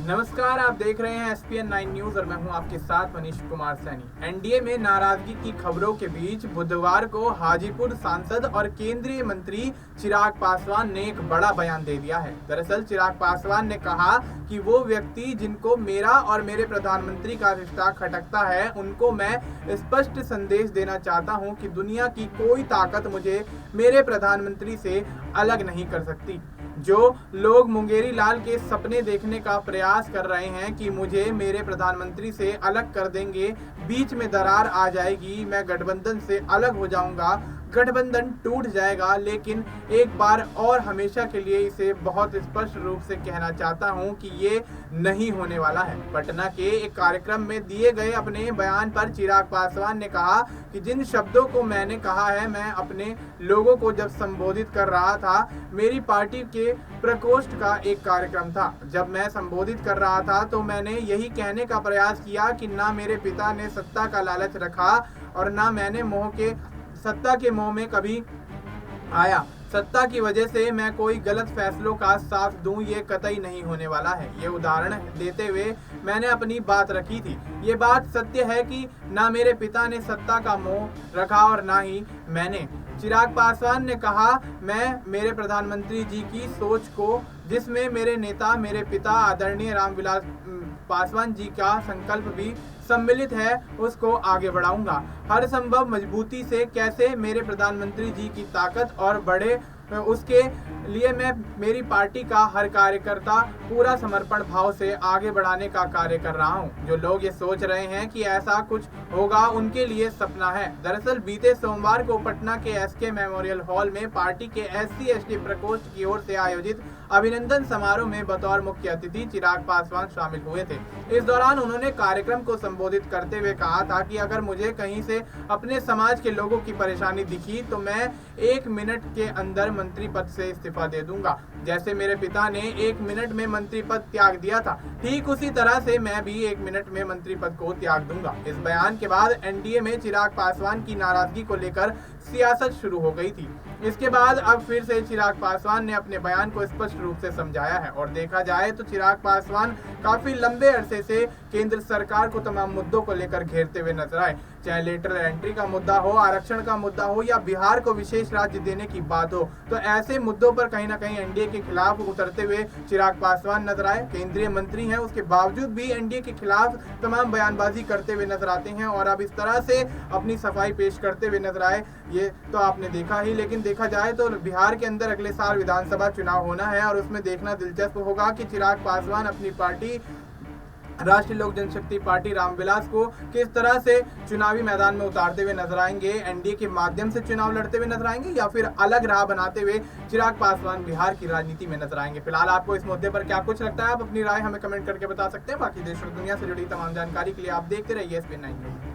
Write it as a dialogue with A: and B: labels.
A: नमस्कार, आप देख रहे हैं एसपीएन 9 न्यूज और मैं हूं आपके साथ मनीष कुमार सैनी। एनडीए में नाराजगी की खबरों के बीच बुधवार को हाजीपुर सांसद और केंद्रीय मंत्री चिराग पासवान ने एक बड़ा बयान दे दिया है। दरअसल चिराग पासवान ने कहा कि वो व्यक्ति जिनको मेरा और मेरे प्रधानमंत्री का रिश्ता खटकता है, उनको मैं स्पष्ट संदेश देना चाहता हूं कि दुनिया की कोई ताकत मुझे मेरे प्रधानमंत्री से अलग नहीं कर सकती। जो लोग मुंगेरी लाल के सपने देखने का प्रयास कर रहे हैं कि मुझे मेरे प्रधानमंत्री से अलग कर देंगे, बीच में दरार आ जाएगी, मैं गठबंधन से अलग हो जाऊंगा, गठबंधन टूट जाएगा, लेकिन एक बार और हमेशा के लिए इसे बहुत स्पष्ट रूप से कहना चाहता हूं कि ये नहीं होने वाला है। पटना के एक कार्यक्रम में दिए गए अपने बयान पर चिराग पासवान ने कहा कि जिन शब्दों को मैंने कहा है, मैं अपने लोगों को जब संबोधित कर रहा था, मेरी पार्टी के प्रकोष्ठ का एक कार्यक्रम था। जब मैं संबोधित कर रहा था तो मैंने यही कहने का प्रयास किया कि ना मेरे पिता ने सत्ता का लालच रखा और ना मैंने सत्ता के मोह में कभी आया। सत्ता की वजह से मैं कोई गलत फैसलों का साथ दूं, ये कतई नहीं होने वाला है। ये उदाहरण देते हुए मैंने अपनी बात रखी थी। ये बात सत्य है कि ना मेरे पिता ने सत्ता का मोह रखा और ना ही मैंने। चिराग पासवान ने कहा, मैं मेरे प्रधानमंत्री जी की सोच को, जिसमें मेरे नेता मेरे पिता आदरणीय रामविलास पासवान जी का संकल्प भी सम्मिलित है, उसको आगे बढ़ाऊंगा। हर संभव मजबूती से कैसे मेरे प्रधानमंत्री जी की ताकत और बढ़े, उसके लिए मैं मेरी पार्टी का हर कार्यकर्ता पूरा समर्पण भाव से आगे बढ़ाने का कार्य कर रहा हूं। जो लोग ये सोच रहे हैं कि ऐसा कुछ होगा, उनके लिए सपना है। दरअसल बीते सोमवार को पटना के एसके मेमोरियल हॉल में पार्टी के SC/ST प्रकोष्ठ की ओर से आयोजित अभिनंदन समारोह में बतौर मुख्य अतिथि चिराग पासवान शामिल हुए थे। इस दौरान उन्होंने कार्यक्रम को संबोधित करते हुए कहा था कि अगर मुझे कहीं से अपने समाज के लोगों की परेशानी दिखी तो मैं 1 मिनट के अंदर मंत्री पद से इस्तीफा दे दूंगा। जैसे मेरे पिता ने 1 मिनट में मंत्री पद त्याग दिया था, ठीक उसी तरह से मैं भी 1 मिनट में मंत्री पद को त्याग दूंगा। इस बयान के बाद एनडीए में चिराग पासवान की नाराजगी को लेकर सियासत शुरू हो गई थी। इसके बाद अब फिर से चिराग पासवान ने अपने बयान को स्पष्ट रूप से समझाया है और देखा जाए तो चिराग पासवान काफी लंबे अरसे से केंद्र सरकार को तमाम मुद्दों को लेकर घेरते हुए नजर आए। चाहे लेटरल एंट्री का मुद्दा हो, आरक्षण का मुद्दा हो या बिहार को विशेष राज्य देने की बात हो, तो ऐसे मुद्दों पर कहीं ना कहीं एनडीए के खिलाफ उतरते हुए चिराग पासवान नजर आए। केंद्रीय मंत्री हैं, उसके बावजूद भी एनडीए के खिलाफ तमाम बयानबाजी करते हुए नजर आते हैं और अब इस तरह से अपनी सफाई पेश करते हुए नजर आए, ये तो आपने देखा ही। लेकिन देखा जाए तो बिहार के अंदर अगले साल विधानसभा चुनाव होना है और उसमें देखना दिलचस्प होगा कि चिराग पासवान अपनी पार्टी राष्ट्रीय लोक जनशक्ति पार्टी रामविलास को किस तरह से चुनावी मैदान में उतारते हुए नजर आएंगे। एनडीए के माध्यम से चुनाव लड़ते हुए नजर आएंगे या फिर अलग राह बनाते हुए चिराग पासवान बिहार की राजनीति में नजर आएंगे। फिलहाल आपको इस मुद्दे पर क्या कुछ लगता है, आप अपनी राय हमें कमेंट करके बता सकते हैं। बाकी देश और दुनिया से जुड़ी तमाम जानकारी के लिए आप देखते रहिए एसपीएन 9 न्यूज।